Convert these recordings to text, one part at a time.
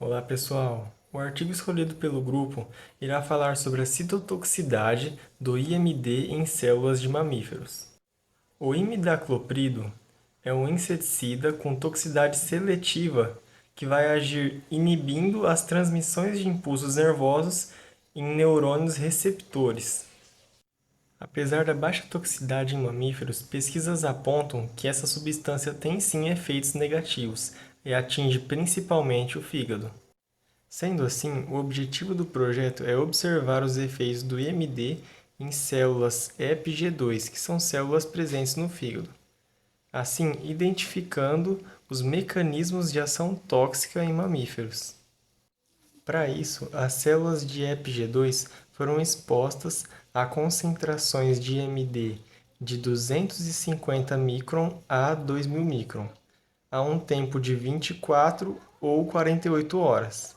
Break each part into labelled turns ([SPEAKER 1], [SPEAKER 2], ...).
[SPEAKER 1] Olá pessoal, o artigo escolhido pelo grupo irá falar sobre a citotoxicidade do IMD em células de mamíferos. O imidacloprido é um inseticida com toxicidade seletiva que vai agir inibindo as transmissões de impulsos nervosos em neurônios receptores. Apesar da baixa toxicidade em mamíferos, pesquisas apontam que essa substância tem sim efeitos negativos e atinge principalmente o fígado. Sendo assim, o objetivo do projeto é observar os efeitos do IMD em células EPG2, que são células presentes no fígado, assim identificando os mecanismos de ação tóxica em mamíferos. Para isso, as células de EPG2 foram expostas a concentrações de IMD de 250 micron a 2000 micron, a um tempo de 24 ou 48 horas.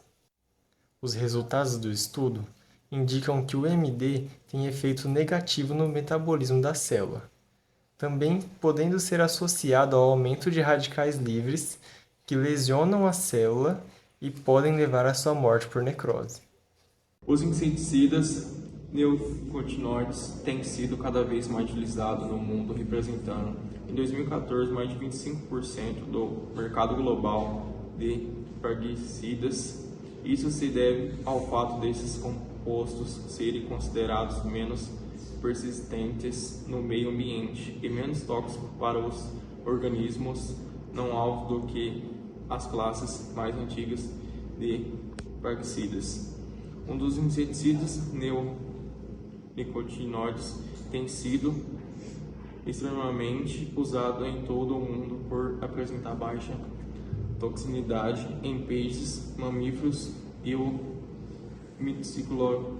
[SPEAKER 1] Os resultados do estudo indicam que o MD tem efeito negativo no metabolismo da célula, também podendo ser associado ao aumento de radicais livres que lesionam a célula e podem levar à sua morte por necrose.
[SPEAKER 2] Os inseticidas neonicotinoides têm sido cada vez mais utilizados no mundo, representando, em 2014, mais de 25% do mercado global de pargicidas. Isso se deve ao fato desses compostos serem considerados menos persistentes no meio ambiente e menos tóxicos para os organismos não alvo do que as classes mais antigas de pargicidas. Um dos inseticidas neonicotinoides tem sido extremamente usado em todo o mundo por apresentar baixa toxicidade em peixes, mamíferos e o methicillin.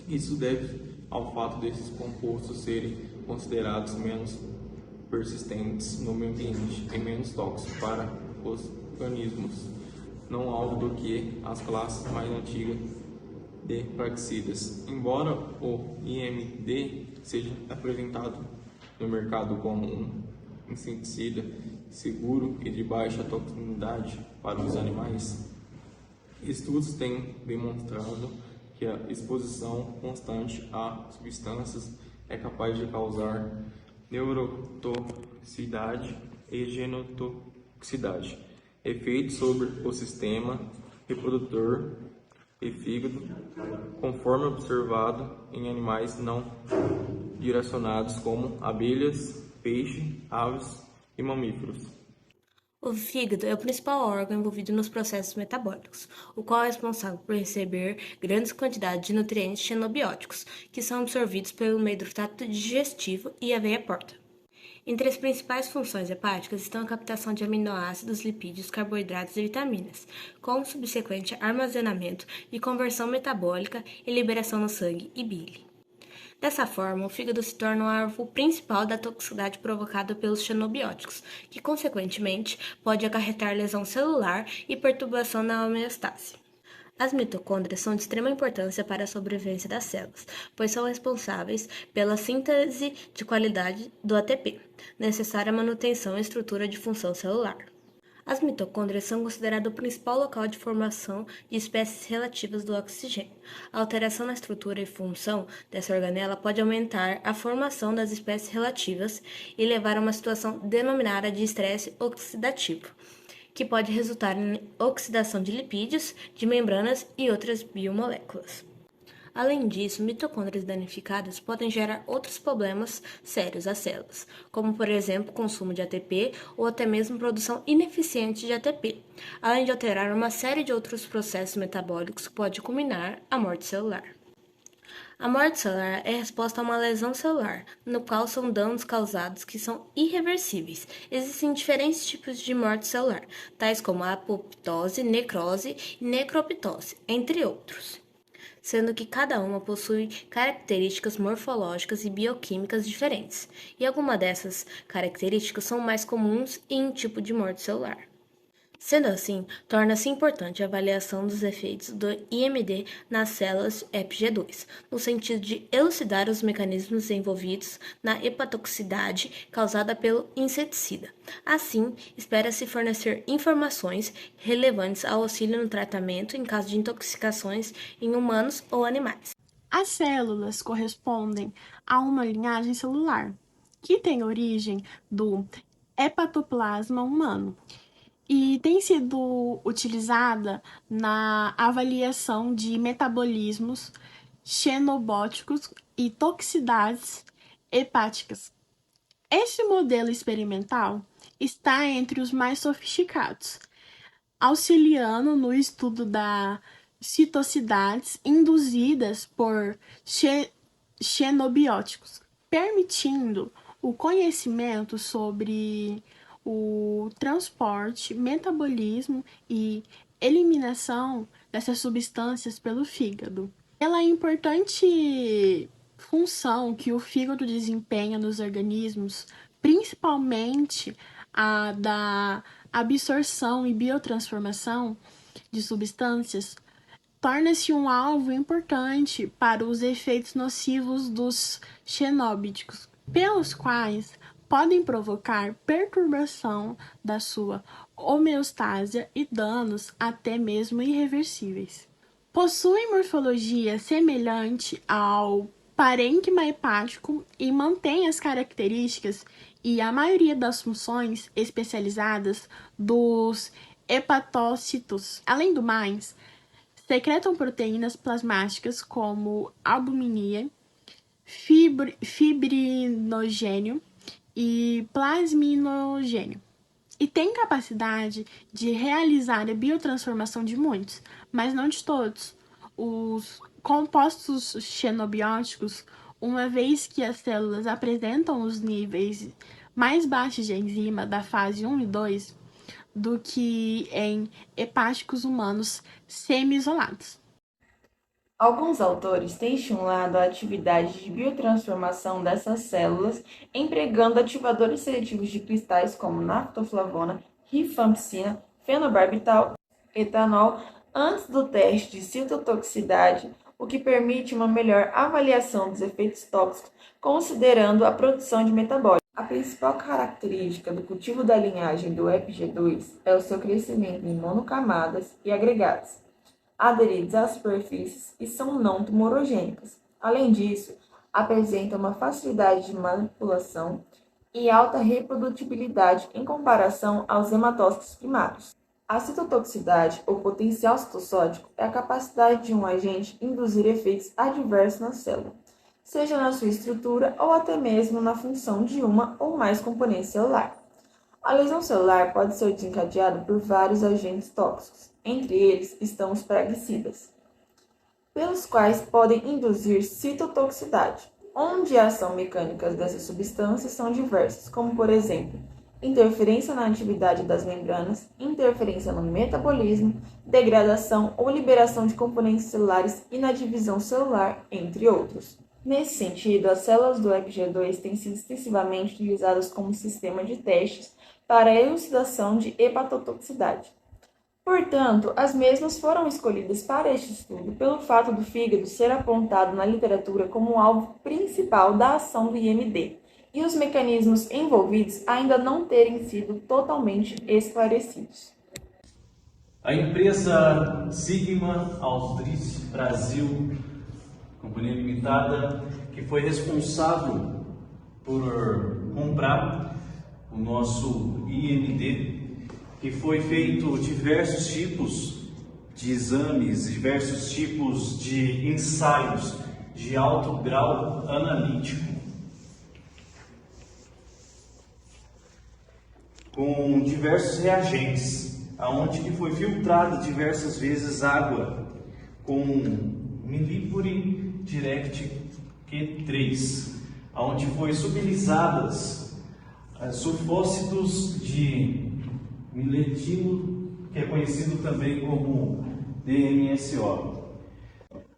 [SPEAKER 2] Isso deve ao fato desses compostos serem considerados menos persistentes no meio ambiente e menos tóxicos para os organismos não alvo do que as classes mais antigas de praxídeas. Embora o IMD seja apresentado no mercado como um inseticida seguro e de baixa toxicidade para os animais, estudos têm demonstrado que a exposição constante a substâncias é capaz de causar neurotoxicidade e genotoxicidade, efeitos sobre o sistema reprodutor e fígado, conforme observado em animais não direcionados como abelhas, peixes, aves e mamíferos.
[SPEAKER 3] O fígado é o principal órgão envolvido nos processos metabólicos, o qual é responsável por receber grandes quantidades de nutrientes xenobióticos, que são absorvidos pelo meio do trato digestivo e a veia porta. Entre as principais funções hepáticas estão a captação de aminoácidos, lipídios, carboidratos e vitaminas, com subsequente armazenamento e conversão metabólica e liberação no sangue e bile. Dessa forma, o fígado se torna o alvo principal da toxicidade provocada pelos xenobióticos, que, consequentemente, pode acarretar lesão celular e perturbação na homeostase. As mitocôndrias são de extrema importância para a sobrevivência das células, pois são responsáveis pela síntese de qualidade do ATP, necessária à manutenção e estrutura de função celular. As mitocôndrias são consideradas o principal local de formação de espécies relativas do oxigênio. A alteração na estrutura e função dessa organela pode aumentar a formação das espécies relativas e levar a uma situação denominada de estresse oxidativo, que pode resultar em oxidação de lipídios, de membranas e outras biomoléculas. Além disso, mitocôndrias danificadas podem gerar outros problemas sérios às células, como, por exemplo, consumo de ATP ou até mesmo produção ineficiente de ATP, além de alterar uma série de outros processos metabólicos que pode culminar a morte celular. A morte celular é a resposta a uma lesão celular, no qual são danos causados que são irreversíveis. Existem diferentes tipos de morte celular, tais como a apoptose, necrose e necroptose, entre outros, sendo que cada uma possui características morfológicas e bioquímicas diferentes, e algumas dessas características são mais comuns em um tipo de morte celular. Sendo assim, torna-se importante a avaliação dos efeitos do IMD nas células EPG2, no sentido de elucidar os mecanismos envolvidos na hepatotoxicidade causada pelo inseticida. Assim, espera-se fornecer informações relevantes ao auxílio no tratamento em caso de intoxicações em humanos ou animais.
[SPEAKER 4] As células correspondem a uma linhagem celular, que tem origem do hepatoplasma humano e tem sido utilizada na avaliação de metabolismos xenobóticos e toxicidades hepáticas. Este modelo experimental está entre os mais sofisticados, auxiliando no estudo das citocidades induzidas por xenobióticos, permitindo o conhecimento sobre o transporte, metabolismo e eliminação dessas substâncias pelo fígado. Pela importante função que o fígado desempenha nos organismos, principalmente a da absorção e biotransformação de substâncias, torna-se um alvo importante para os efeitos nocivos dos xenóbiticos, pelos quais podem provocar perturbação da sua homeostase e danos até mesmo irreversíveis. Possuem morfologia semelhante ao parênquima hepático e mantêm as características e a maioria das funções especializadas dos hepatocitos. Além do mais, secretam proteínas plasmáticas como albuminia, fibrinogênio e plasminogênio. E tem capacidade de realizar a biotransformação de muitos, mas não de todos, os compostos xenobióticos, uma vez que as células apresentam os níveis mais baixos de enzima da fase 1 e 2 do que em hepáticos humanos semi-isolados.
[SPEAKER 5] Alguns autores têm estimulado a atividade de biotransformação dessas células empregando ativadores seletivos de cristais como naftoflavona, rifampicina, fenobarbital, etanol antes do teste de citotoxicidade, o que permite uma melhor avaliação dos efeitos tóxicos considerando a produção de metabólitos. A principal característica do cultivo da linhagem do EPG2 é o seu crescimento em monocamadas e agregados, aderidos às superfícies e são não tumorogênicas. Além disso, apresenta uma facilidade de manipulação e alta reprodutibilidade em comparação aos hematócitos primários. A citotoxicidade, ou potencial citossótico, é a capacidade de um agente induzir efeitos adversos na célula, seja na sua estrutura ou até mesmo na função de uma ou mais componentes celular. A lesão celular pode ser desencadeada por vários agentes tóxicos, entre eles estão os praguicidas, pelos quais podem induzir citotoxicidade, onde a ação mecânica dessas substâncias são diversas, como por exemplo, interferência na atividade das membranas, interferência no metabolismo, degradação ou liberação de componentes celulares e na divisão celular, entre outros. Nesse sentido, as células do EPG2 têm sido extensivamente utilizadas como sistema de testes para a elucidação de hepatotoxicidade. Portanto, as mesmas foram escolhidas para este estudo pelo fato do fígado ser apontado na literatura como o alvo principal da ação do IMD e os mecanismos envolvidos ainda não terem sido totalmente esclarecidos.
[SPEAKER 6] A empresa Sigma Aldrich Brasil, companhia limitada, que foi responsável por comprar o nosso IMD, que foi feito diversos tipos de exames, diversos tipos de ensaios de alto grau analítico, com diversos reagentes, aonde que foi filtrada diversas vezes água com Millipore Direct Q3, aonde foi subutilizadas sulfócidos de miletilo, que é conhecido também como DMSO,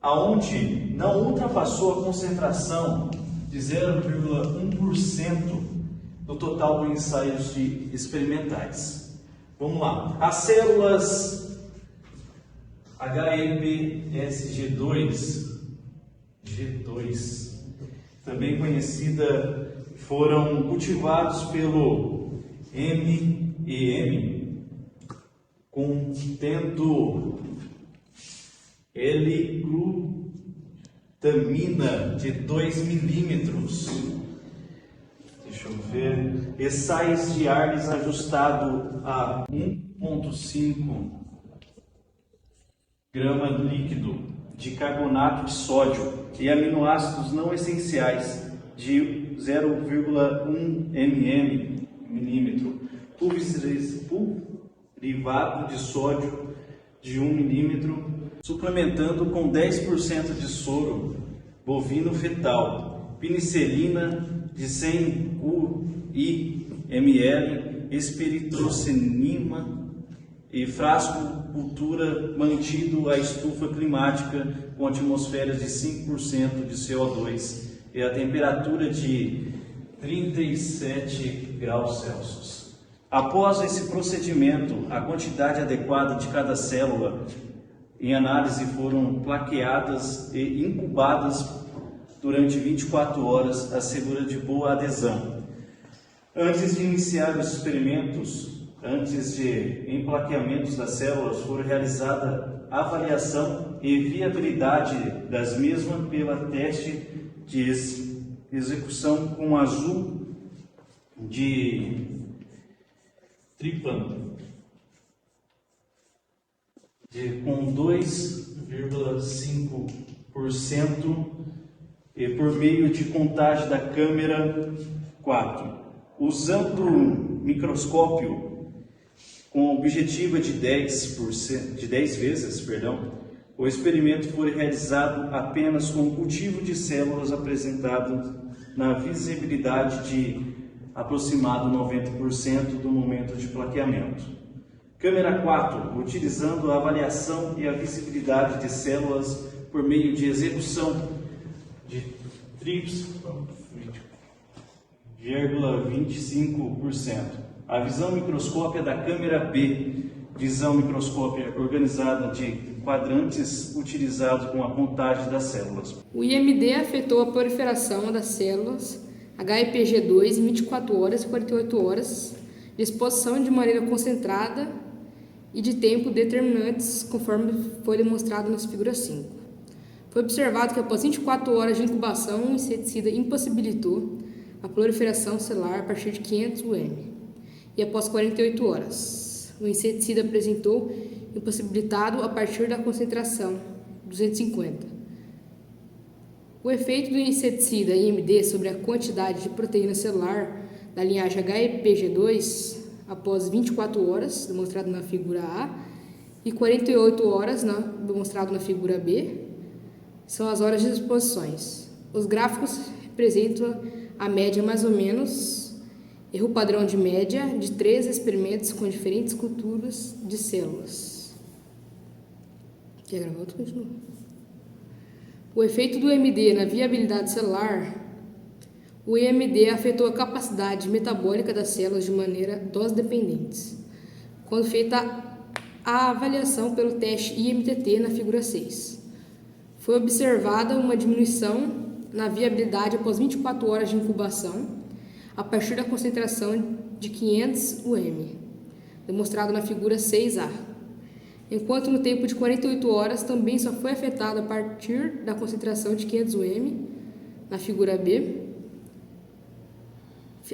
[SPEAKER 6] aonde não ultrapassou a concentração de 0,1% do total dos ensaios experimentais, Vamos lá. As células HEPSG2, G2, também conhecida, foram cultivados pelo MEM, contendo L-glutamina de 2 milímetros. Deixa eu ver. E sais de Arles ajustado a 1,5 grama líquido de carbonato de sódio e aminoácidos não essenciais de 0,1 milímetro, pulverizado de sódio de 1 milímetro, suplementando com 10% de soro bovino fetal, penicilina de 100 ml, espiritrocinima e frasco cultura mantido à estufa climática com atmosfera de 5% de CO2 e a temperatura de 37 graus Celsius. Após esse procedimento, a quantidade adequada de cada célula em análise foram plaqueadas e incubadas durante 24 horas, assegura de boa adesão. Antes de iniciar os experimentos, antes de emplaqueamentos das células, foi realizada avaliação e viabilidade das mesmas pela teste de execução com azul de tripano, com 2,5% e por meio de contagem da câmera 4. Usando um microscópio com objetiva de 10 vezes, o experimento foi realizado apenas com o cultivo de células apresentado na visibilidade de aproximado 90% do momento de plaqueamento. Câmera 4, utilizando a avaliação e a visibilidade de células por meio de execução de 0,25%. A visão microscópia da câmera B, visão microscópia organizada de quadrantes utilizado com a contagem das células.
[SPEAKER 7] O IMD afetou a proliferação das células HEPG2 em 24 horas e 48 horas de exposição de maneira concentrada e de tempo determinantes, conforme foi demonstrado nas figuras 5. Foi observado que após 24 horas de incubação, o inseticida impossibilitou a proliferação celular a partir de 500 UM. E após 48 horas, o inseticida apresentou impossibilitado a partir da concentração 250. O efeito do inseticida IMD sobre a quantidade de proteína celular da linhagem HEPG2 após 24 horas, demonstrado na figura A, e 48 horas, demonstrado na figura B, são as horas de exposições. Os gráficos representam a média mais ou menos, erro padrão de média de 3 experimentos com diferentes culturas de células. Quer gravar outro? Continua. O efeito do IMD na viabilidade celular. O IMD afetou a capacidade metabólica das células de maneira dose-dependente, quando feita a avaliação pelo teste IMTT na figura 6. Foi observada uma diminuição na viabilidade após 24 horas de incubação, a partir da concentração de 500 UM, demonstrado na figura 6A. Enquanto no tempo de 48 horas também só foi afetado a partir da concentração de 500 UM, na figura B.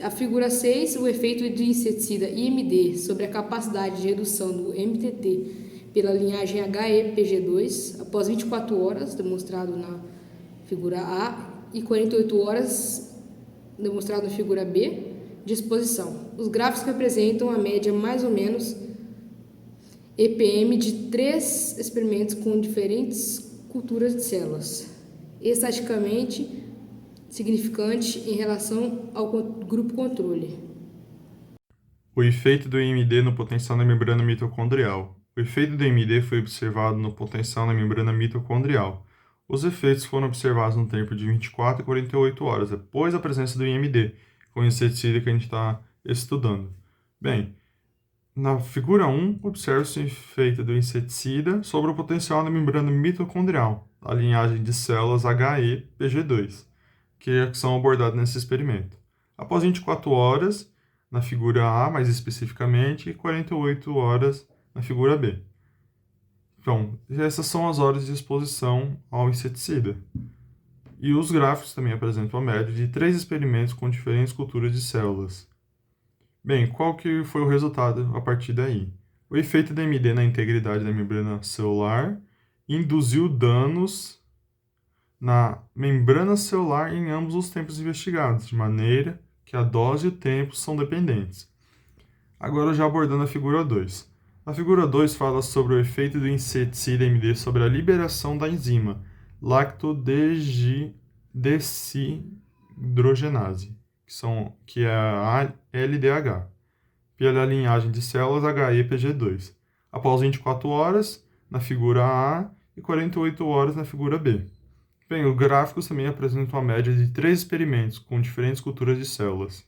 [SPEAKER 7] A figura 6, o efeito de inseticida IMD sobre a capacidade de redução do MTT pela linhagem HEPG2 após 24 horas, demonstrado na figura A, e 48 horas, demonstrado na figura B, de exposição. Os gráficos representam a média mais ou menos EPM de 3 experimentos com diferentes culturas de células, estatisticamente significante em relação ao grupo controle.
[SPEAKER 8] O efeito do IMD no potencial na membrana mitocondrial. O efeito do IMD foi observado no potencial na membrana mitocondrial. Os efeitos foram observados no tempo de 24 e 48 horas, após a presença do IMD, com o inseticida que a gente está estudando. Bem, Na figura 1, observa-se o efeito do inseticida sobre o potencial na membrana mitocondrial, a linhagem de células HE-PG2, que são abordadas nesse experimento. Após 24 horas, na figura A, mais especificamente, e 48 horas na figura B. Então, essas são as horas de exposição ao inseticida. E os gráficos também apresentam a média de 3 experimentos com diferentes culturas de células. Bem, qual que foi o resultado a partir daí? O efeito da MD na integridade da membrana celular induziu danos na membrana celular em ambos os tempos investigados, de maneira que a dose e o tempo são dependentes. Agora já abordando a figura 2. A figura 2 fala sobre o efeito do inseticida MD sobre a liberação da enzima lactodesidrogenase, que é a LDH, pela linhagem de células HE-PG2, após 24 horas na figura A e 48 horas na figura B. Bem, os gráficos também apresentam a média de 3 experimentos com diferentes culturas de células.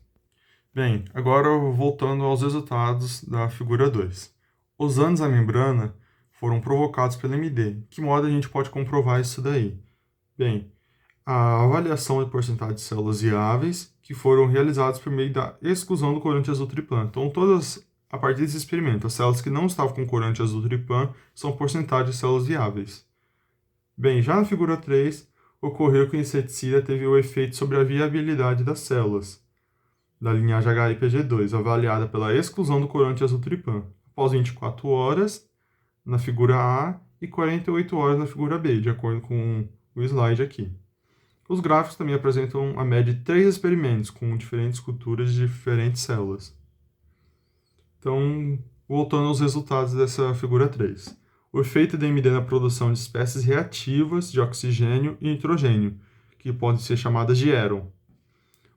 [SPEAKER 8] Bem, agora voltando aos resultados da figura 2. Os danos à membrana foram provocados pela MD. Que modo a gente pode comprovar isso daí? Bem, a avaliação de porcentagem de células viáveis que foram realizadas por meio da exclusão do corante azul triplan. Então, a partir desse experimento, as células que não estavam com corante azul triplan são porcentagem de células viáveis. Bem, já na figura 3, ocorreu que o inseticida teve o efeito sobre a viabilidade das células da linhagem HE-PG2, avaliada pela exclusão do corante azul triplan, após 24 horas na figura A e 48 horas na figura B, de acordo com o slide aqui. Os gráficos também apresentam a média de 3 experimentos com diferentes culturas de diferentes células. Então, voltando aos resultados dessa figura 3. O efeito da MD na produção de espécies reativas de oxigênio e nitrogênio, que podem ser chamadas de Heron.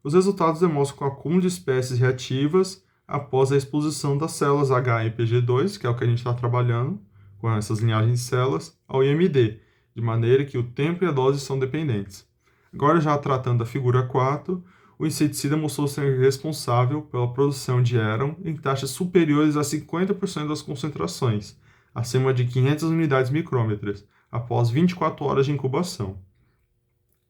[SPEAKER 8] Os resultados demonstram que o acúmulo de espécies reativas após a exposição das células HE-PG2, que é o que a gente está trabalhando, com essas linhagens de células, ao IMD, de maneira que o tempo e a dose são dependentes. Agora, já tratando da figura 4, o inseticida mostrou ser responsável pela produção de Heron em taxas superiores a 50% das concentrações, acima de 500 unidades micrômetras, após 24 horas de incubação.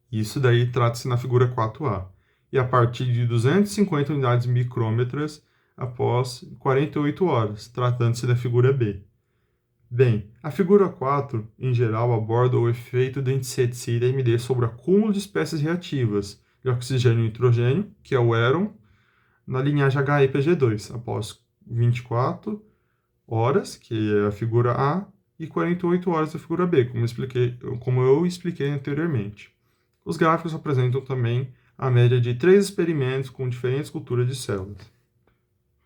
[SPEAKER 8] Isso daí trata-se na figura 4A. E a partir de 250 unidades micrômetras após 48 horas, tratando-se da figura B. Bem, a figura 4, em geral, aborda o efeito do inseticida MD sobre o acúmulo de espécies reativas de oxigênio e nitrogênio, que é o Heron, na linhagem HE-PG2, após 24 horas, que é a figura A, e 48 horas da figura B, como eu expliquei anteriormente. Os gráficos apresentam também a média de 3 experimentos com diferentes culturas de células.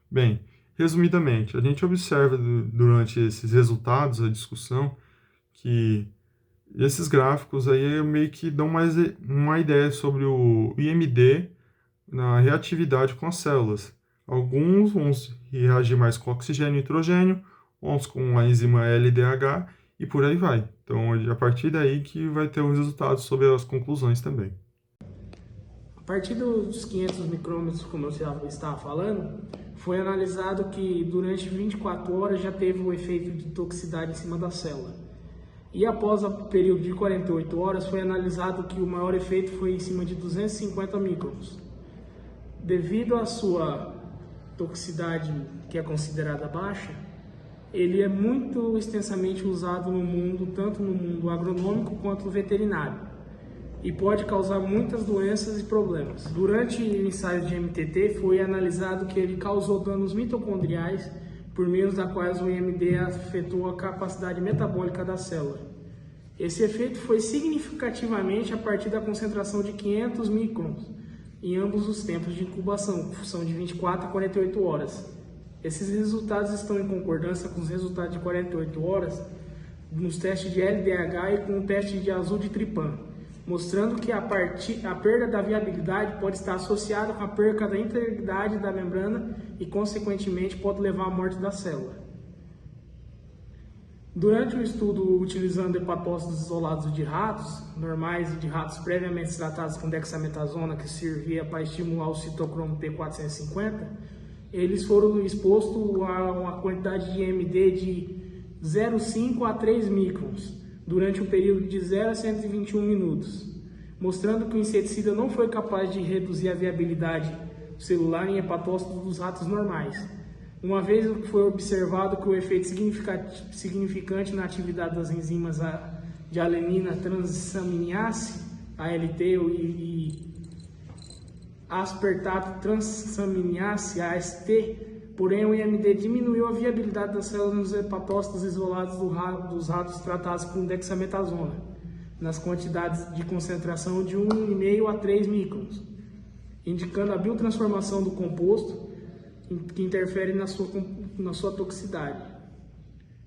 [SPEAKER 8] Bem, resumidamente, a gente observa durante esses resultados da discussão que esses gráficos aí meio que dão uma ideia sobre o IMD na reatividade com as células. Alguns vão reagir mais com oxigênio e nitrogênio, outros com a enzima LDH e por aí vai. Então, a partir daí que vai ter os resultados sobre as conclusões também.
[SPEAKER 9] A partir dos 500 micrômetros, como eu estava falando, foi analisado que durante 24 horas já teve o efeito de toxicidade em cima da célula. E após o período de 48 horas, foi analisado que o maior efeito foi em cima de 250 microns. Devido à sua toxicidade, que é considerada baixa, ele é muito extensamente usado no mundo, tanto no mundo agronômico quanto no veterinário, e pode causar muitas doenças e problemas. Durante o ensaio de MTT foi analisado que ele causou danos mitocondriais por meio da quais o IMD afetou a capacidade metabólica da célula. Esse efeito foi significativamente a partir da concentração de 500 microns em ambos os tempos de incubação, são de 24 a 48 horas. Esses resultados estão em concordância com os resultados de 48 horas nos testes de LDH e com o teste de azul de triplan, mostrando que a perda da viabilidade pode estar associada com a perda da integridade da membrana e, consequentemente, pode levar à morte da célula. Durante o estudo utilizando hepatócitos isolados de ratos normais e de ratos previamente tratados com dexametasona, que servia para estimular o citocromo P450, eles foram expostos a uma quantidade de IMD de 0,5 a 3 microns durante um período de 0 a 121 minutos, mostrando que o inseticida não foi capaz de reduzir a viabilidade celular em hepatócitos dos ratos normais, uma vez que foi observado que o efeito significante na atividade das enzimas de alenina transaminase, ALT, e aspartato transaminase, AST, porém o IMD diminuiu a viabilidade das células nos hepatócitos isolados dos ratos tratados com dexametasona, nas quantidades de concentração de 1,5 a 3 microns, indicando a biotransformação do composto que interfere na sua toxicidade.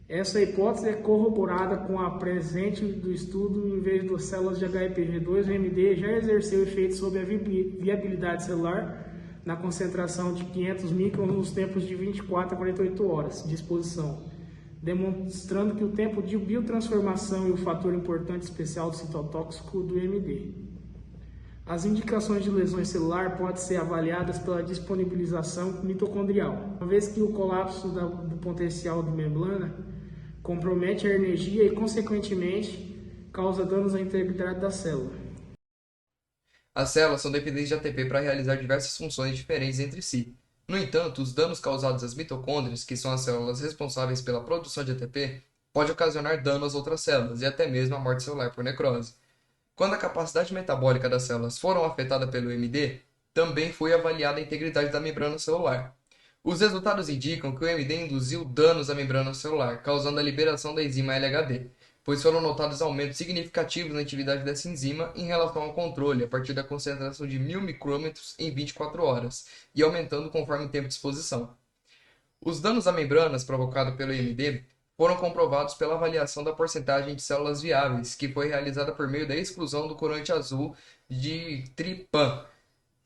[SPEAKER 9] Essa hipótese é corroborada com a presente do estudo, em vez das células de HEPG2, o IMD já exerceu efeito sobre a viabilidade celular na concentração de 500 microns nos tempos de 24 a 48 horas de exposição, demonstrando que o tempo de biotransformação é o fator importante especial do citotóxico do IMD. As indicações de lesões celular podem ser avaliadas pela disponibilização mitocondrial, uma vez que o colapso do potencial de membrana compromete a energia e, consequentemente, causa danos à integridade da célula.
[SPEAKER 10] As células são dependentes de ATP para realizar diversas funções diferentes entre si. No entanto, os danos causados às mitocôndrias, que são as células responsáveis pela produção de ATP, pode ocasionar dano às outras células e até mesmo a morte celular por necrose. Quando a capacidade metabólica das células foram afetada pelo IMD, também foi avaliada a integridade da membrana celular. Os resultados indicam que o IMD induziu danos à membrana celular, causando a liberação da enzima LHD, pois foram notados aumentos significativos na atividade dessa enzima em relação ao controle, a partir da concentração de 1000 micrômetros em 24 horas, e aumentando conforme o tempo de exposição. Os danos a membranas provocados pelo IMD foram comprovados pela avaliação da porcentagem de células viáveis, que foi realizada por meio da exclusão do corante azul de trypan,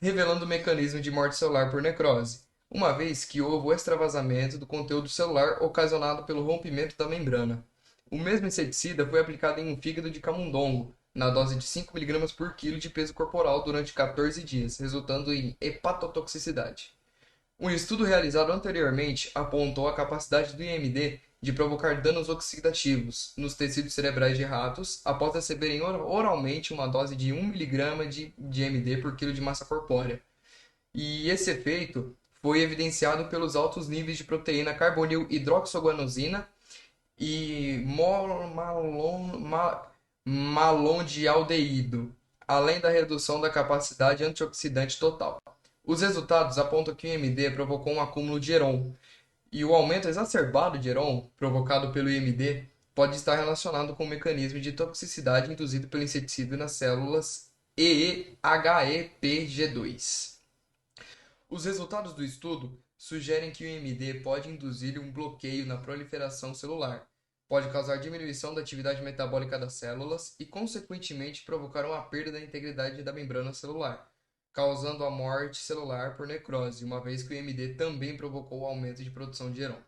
[SPEAKER 10] revelando o mecanismo de morte celular por necrose, uma vez que houve o extravasamento do conteúdo celular ocasionado pelo rompimento da membrana. O mesmo inseticida foi aplicado em um fígado de camundongo, na dose de 5 mg por quilo de peso corporal durante 14 dias, resultando em hepatotoxicidade. Um estudo realizado anteriormente apontou a capacidade do IMD de provocar danos oxidativos nos tecidos cerebrais de ratos após receberem oralmente uma dose de 1 mg de IMD por quilo de massa corpórea. E esse efeito foi evidenciado pelos altos níveis de proteína carbonil hidroxoguanosina e malondialdeído, além da redução da capacidade antioxidante total. Os resultados apontam que o IMD provocou um acúmulo de heron, e o aumento exacerbado de heron provocado pelo IMD pode estar relacionado com o mecanismo de toxicidade induzido pelo inseticida nas células HEPG2. Os resultados do estudo sugerem que o IMD pode induzir um bloqueio na proliferação celular, pode causar diminuição da atividade metabólica das células e, consequentemente, provocar uma perda da integridade da membrana celular, causando a morte celular por necrose, uma vez que o IMD também provocou o aumento de produção de heron.